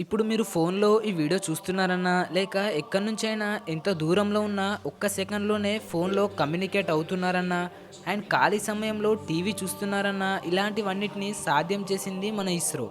ఇప్పుడు మీరు ఫోన్‌లో ఈ వీడియో చూస్తున్నారన్నా, లేక ఎక్కడి నుంచైనా ఎంత దూరంలో ఉన్నా ఒక్క సెకన్‌లోనే ఫోన్‌లో కమ్యూనికేట్ అవుతున్నారన్నా, అండ్ ఖాళీ సమయంలో టీవీ చూస్తున్నారన్నా, ఇలాంటివన్నిటిని సాధ్యం చేసింది మన ఇస్రో.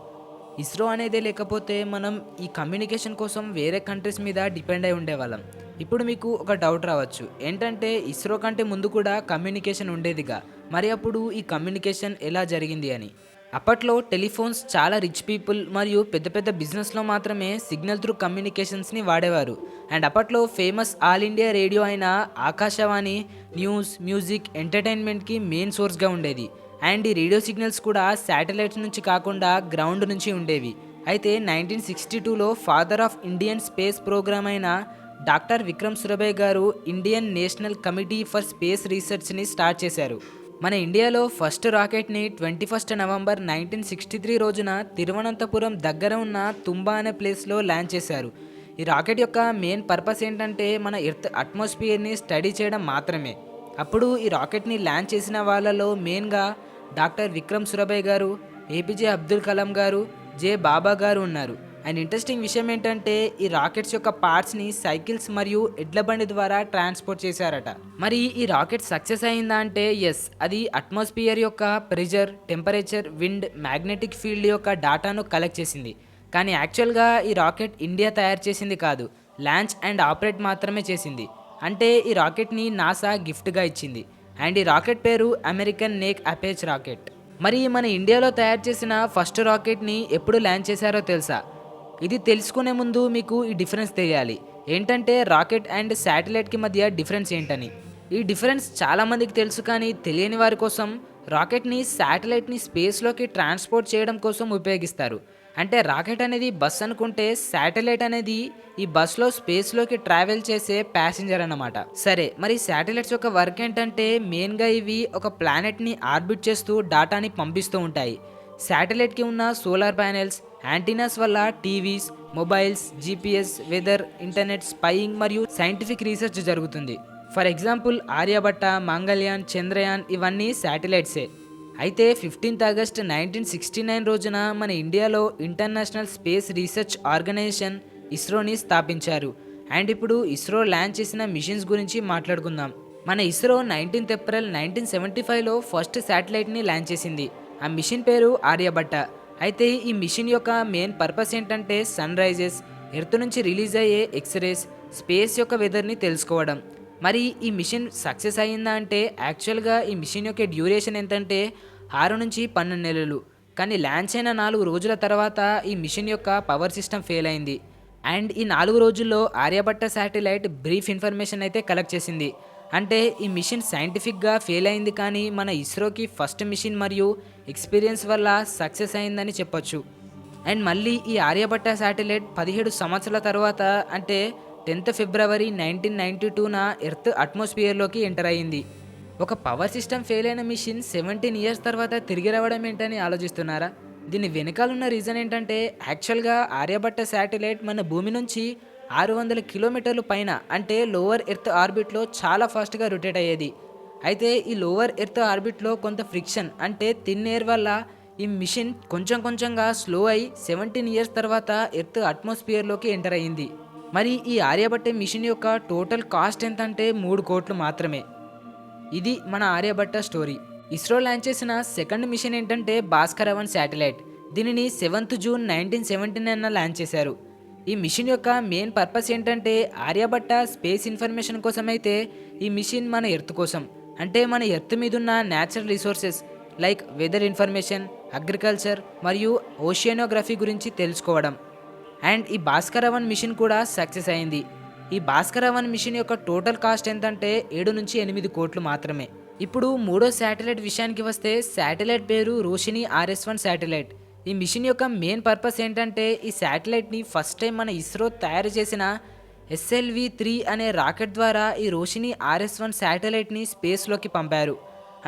ఇస్రో అనేదే లేకపోతే మనం ఈ కమ్యూనికేషన్ కోసం వేరే కంట్రీస్ మీద డిపెండ్ అయి ఉండేవాళ్ళం. ఇప్పుడు మీకు ఒక డౌట్ రావచ్చు. ఏంటంటే ఇస్రో కంటే ముందు కూడా కమ్యూనికేషన్ ఉండేదిగా. మరి అప్పుడు ఈ కమ్యూనికేషన్ ఎలా జరిగింది అని. అప్పట్లో టెలిఫోన్స్ చాలా రిచ్ పీపుల్ మరియు పెద్ద పెద్ద బిజినెస్లో మాత్రమే సిగ్నల్ త్రూ కమ్యూనికేషన్స్ని వాడేవారు. అండ్ అప్పట్లో ఫేమస్ ఆల్ ఇండియా రేడియో అయిన ఆకాశవాణి న్యూస్, మ్యూజిక్, ఎంటర్టైన్మెంట్కి మెయిన్ సోర్స్గా ఉండేది. అండ్ ఈ రేడియో సిగ్నల్స్ కూడా శాటిలైట్స్ నుంచి కాకుండా గ్రౌండ్ నుంచి ఉండేవి. అయితే 1962లో father of Indian space programme అయిన డాక్టర్ విక్రమ్ సురభయ్ గారు Indian national committee for space రీసెర్చ్ని స్టార్ట్ చేశారు. మన ఇండియాలో ఫస్ట్ రాకెట్ని 21 నవంబర్ 1963 రోజున తిరువనంతపురం దగ్గర ఉన్న తుంబా అనే ప్లేస్లో ల్యాండ్ చేశారు. ఈ రాకెట్ యొక్క మెయిన్ పర్పస్ ఏంటంటే మన ఎర్త్ అట్మాస్ఫియర్ని స్టడీ చేయడం మాత్రమే. అప్పుడు ఈ రాకెట్ని ల్యాండ్ చేసిన వాళ్ళలో మెయిన్గా డాక్టర్ విక్రమ్ సురభయ్ గారు, ఏపీజే అబ్దుల్ కలాం గారు, జే బాబా గారు ఉన్నారు. అండ్ ఇంట్రెస్టింగ్ విషయం ఏంటంటే ఈ రాకెట్స్ యొక్క పార్ట్స్ని సైకిల్స్ మరియు ఎడ్ల బండి ద్వారా ట్రాన్స్పోర్ట్ చేశారట. మరి ఈ రాకెట్ సక్సెస్ అయిందా అంటే ఎస్, అది అట్మాస్ఫియర్ యొక్క pressure, temperature, wind, magnetic field యొక్క డాటాను కలెక్ట్ చేసింది. కానీ యాక్చువల్గా ఈ రాకెట్ ఇండియా తయారు చేసింది కాదు, లాంచ్ అండ్ ఆపరేట్ మాత్రమే చేసింది. అంటే ఈ రాకెట్ని నాసా గిఫ్ట్గా ఇచ్చింది. అండ్ ఈ రాకెట్ పేరు అమెరికన్ నేక్ అపేచ్ రాకెట్. మరి మన ఇండియాలో తయారు చేసిన ఫస్ట్ రాకెట్ని ఎప్పుడు ల్యాండ్ చేశారో తెలుసా? ఇది తెలుసుకునే ముందు మీకు ఈ డిఫరెన్స్ తెలియాలి. ఏంటంటే రాకెట్ అండ్ శాటిలైట్కి మధ్య డిఫరెన్స్ ఏంటని. ఈ డిఫరెన్స్ చాలామందికి తెలుసు, కానీ తెలియని వారి కోసం రాకెట్ని శాటిలైట్ని స్పేస్లోకి ట్రాన్స్పోర్ట్ చేయడం కోసం ఉపయోగిస్తారు. అంటే రాకెట్ అనేది బస్ అనుకుంటే, శాటిలైట్ అనేది ఈ బస్లో స్పేస్లోకి ట్రావెల్ చేసే ప్యాసింజర్ అన్నమాట. సరే, మరి శాటిలైట్స్ యొక్క వర్క్ ఏంటంటే మెయిన్గా ఇవి ఒక ప్లానెట్ని ఆర్బిట్ చేస్తూ డాటాని పంపిస్తూ ఉంటాయి. శాటిలైట్కి ఉన్న సోలార్ ప్యానెల్స్, యాంటీనాస్ వల్ల TVs, mobiles, GPS, weather, internet, spying మరియు సైంటిఫిక్ రీసెర్చ్ జరుగుతుంది. ఫర్ ఎగ్జాంపుల్ ఆర్యభట్ట, మంగళయాన్, చంద్రయాన్ ఇవన్నీ శాటిలైట్సే. అయితే 15 ఆగస్ట్ 1969 రోజున మన ఇండియాలో ఇంటర్నేషనల్ స్పేస్ రీసెర్చ్ ఆర్గనైజేషన్ ఇస్రోని స్థాపించారు. అండ్ ఇప్పుడు ఇస్రో ల్యాండ్ చేసిన మిషన్స్ గురించి మాట్లాడుకుందాం. మన ఇస్రో 19 ఏప్రిల్ 1975లో ఫస్ట్ శాటిలైట్ని ల్యాండ్ చేసింది. ఆ మిషన్ పేరు ఆర్యభట్ట. అయితే ఈ మిషన్ యొక్క మెయిన్ పర్పస్ ఏంటంటే సన్ రైజెస్, ఎర్త్ నుంచి రిలీజ్ అయ్యే ఎక్స్రేస్, స్పేస్ యొక్క వెదర్ని తెలుసుకోవడం. మరి ఈ మిషన్ సక్సెస్ అయ్యిందా అంటే యాక్చువల్గా ఈ మిషన్ యొక్క డ్యూరేషన్ ఎంతంటే 6 నుంచి 12 నెలలు. కానీ ల్యాంచ్ అయిన 4 రోజుల తర్వాత ఈ మిషన్ యొక్క పవర్ సిస్టమ్ ఫెయిల్ అయింది. అండ్ ఈ 4 రోజుల్లో ఆర్యభట్ట శాటిలైట్ బ్రీఫ్ ఇన్ఫర్మేషన్ అయితే కలెక్ట్ చేసింది. అంటే ఈ మిషన్ సైంటిఫిక్గా ఫెయిల్ అయింది, కానీ మన ఇస్రోకి ఫస్ట్ మిషన్ మరియు ఎక్స్పీరియన్స్ వల్ల సక్సెస్ అయిందని చెప్పొచ్చు. అండ్ మళ్ళీ ఈ ఆర్యభట్ట శాటిలైట్ 17 సంవత్సరాల తర్వాత అంటే 10 ఫిబ్రవరి 1992న ఎర్త్ అట్మాస్ఫియర్లోకి ఎంటర్ అయ్యింది. ఒక పవర్ సిస్టమ్ ఫెయిల్ అయిన మిషన్ 17 ఇయర్స్ తర్వాత తిరిగి రావడం ఏంటని ఆలోచిస్తున్నారా? దీని వెనకాలన్న రీజన్ ఏంటంటే యాక్చువల్గా ఆర్యభట్ట శాటిలైట్ మన భూమి నుంచి 600 కిలోమీటర్లు పైన అంటే లోవర్ ఎర్త్ ఆర్బిట్లో చాలా ఫాస్ట్గా రొటేట్ అయ్యేది. అయితే ఈ లోవర్ ఎర్త్ ఆర్బిట్లో కొంత ఫ్రిక్షన్ అంటే థిన్ ఎయిర్ వల్ల ఈ మిషన్ కొంచెం కొంచెంగా స్లో అయి 17 ఇయర్స్ తర్వాత ఎర్త్ అట్మాస్ఫియర్లోకి ఎంటర్ అయ్యింది. మరి ఈ ఆర్యభట్ట మిషన్ యొక్క టోటల్ కాస్ట్ ఎంతంటే 3 కోట్లు మాత్రమే. ఇది మన ఆర్యభట్ట స్టోరీ. ఇస్రో లాంచ్ చేసిన సెకండ్ మిషన్ ఏంటంటే భాస్కర్ 1 శాటిలైట్. దీనిని 7 జూన్ 1979 లాంచ్ చేశారు. ఈ మిషన్ యొక్క మెయిన్ పర్పస్ ఏంటంటే ఆర్యభట్ట స్పేస్ ఇన్ఫర్మేషన్ కోసం అయితే, ఈ మిషన్ మన ఎర్త్ కోసం. అంటే మన ఎర్త్ మీద ఉన్న natural resources like weather information, agriculture మరియు ఓషియానోగ్రఫీ గురించి తెలుసుకోవడం. అండ్ ఈ భాస్కర్ 1 మిషన్ కూడా సక్సెస్ అయింది. ఈ భాస్కర్ 1 మిషన్ యొక్క టోటల్ కాస్ట్ ఎంతంటే 7 నుంచి 8 కోట్లు మాత్రమే. ఇప్పుడు మూడో శాటిలైట్ విషయానికి వస్తే, శాటిలైట్ పేరు రోషిని RS-1 శాటిలైట్. ఈ మిషన్ యొక్క మెయిన్ పర్పస్ ఏంటంటే ఈ శాటిలైట్ని ఫస్ట్ టైం మన ఇస్రో తయారు చేసిన SLV-3 అనే రాకెట్ ద్వారా ఈ రోషిని RS-1 శాటిలైట్ని స్పేస్లోకి పంపారు.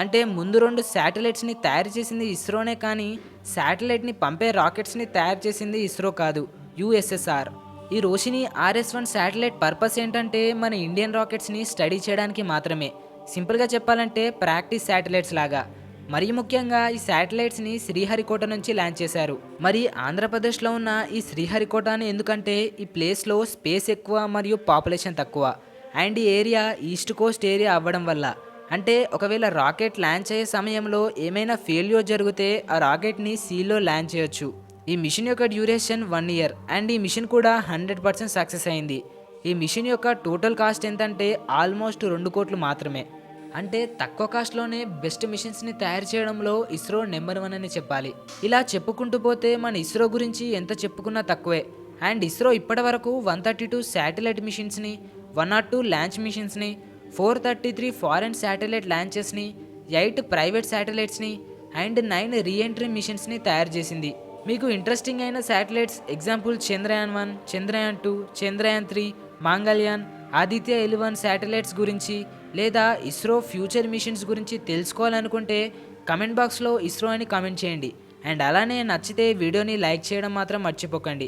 అంటే ముందు 2 శాటిలైట్స్ని తయారు చేసింది ఇస్రోనే, కానీ శాటిలైట్ని పంపే రాకెట్స్ని తయారు చేసింది ఇస్రో కాదు, USSR. ఈ రోషిని RS-1 శాటిలైట్ పర్పస్ ఏంటంటే మన ఇండియన్ రాకెట్స్ని స్టడీ చేయడానికి మాత్రమే. సింపుల్గా చెప్పాలంటే ప్రాక్టీస్ శాటిలైట్స్ లాగా. మరీ ముఖ్యంగా ఈ శాటిలైట్స్ని శ్రీహరికోట నుంచి లాంచ్ చేశారు. మరి ఆంధ్రప్రదేశ్లో ఉన్న ఈ శ్రీహరికోట అని ఎందుకంటే ఈ ప్లేస్లో స్పేస్ ఎక్కువ మరియు పాపులేషన్ తక్కువ అండ్ ఈ ఏరియా ఈస్ట్ కోస్ట్ ఏరియా అవ్వడం వల్ల అంటే ఒకవేళ రాకెట్ లాంచ్ అయ్యే సమయంలో ఏమైనా ఫెయిల్యూర్ జరిగితే ఆ రాకెట్ని సీలో లాంచ్ చేయొచ్చు. ఈ మిషన్ యొక్క డ్యూరేషన్ 1 ఇయర్ అండ్ ఈ మిషన్ కూడా 100% సక్సెస్ అయింది. ఈ మిషన్ యొక్క టోటల్ కాస్ట్ ఎంతంటే ఆల్మోస్ట్ 2 కోట్లు మాత్రమే. అంటే తక్కువ కాస్ట్లోనే బెస్ట్ మిషన్స్ని తయారు చేయడంలో ఇస్రో నెంబర్ 1 అని చెప్పాలి. ఇలా చెప్పుకుంటూ పోతే మన ఇస్రో గురించి ఎంత చెప్పుకున్నా తక్కువే. అండ్ ఇస్రో ఇప్పటి వరకు 132 శాటిలైట్ మిషన్స్ని, 102 లాంచ్ మిషన్స్ని, 433 ఫారెన్ శాటిలైట్ లాంచెస్ని, 8 ప్రైవేట్ శాటిలైట్స్ని అండ్ 9 రీఎంట్రీ మిషన్స్ని తయారు చేసింది. మీకు ఇంట్రెస్టింగ్ అయిన satellites example Chandrayaan 1, Chandrayaan 2, Chandrayaan 3, Mangalyaan, Aditya 11 satellites గురించి లేదా ఇస్రో ఫ్యూచర్ మిషన్స్ గురించి తెలుసుకోవాలనుకుంటే కమెంట్ బాక్స్లో ఇస్రో అని కామెంట్ చేయండి. అండ్ అలానే నచ్చితే వీడియోని లైక్ చేయడం మాత్రం మర్చిపోకండి.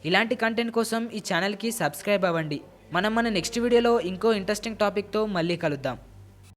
ఇలాంటి కంటెంట్ కోసం ఈ ఛానల్కి సబ్స్క్రైబ్ అవ్వండి. మనం మన నెక్స్ట్ వీడియోలో ఇంకో ఇంట్రెస్టింగ్ టాపిక్తో మళ్ళీ కలుద్దాం.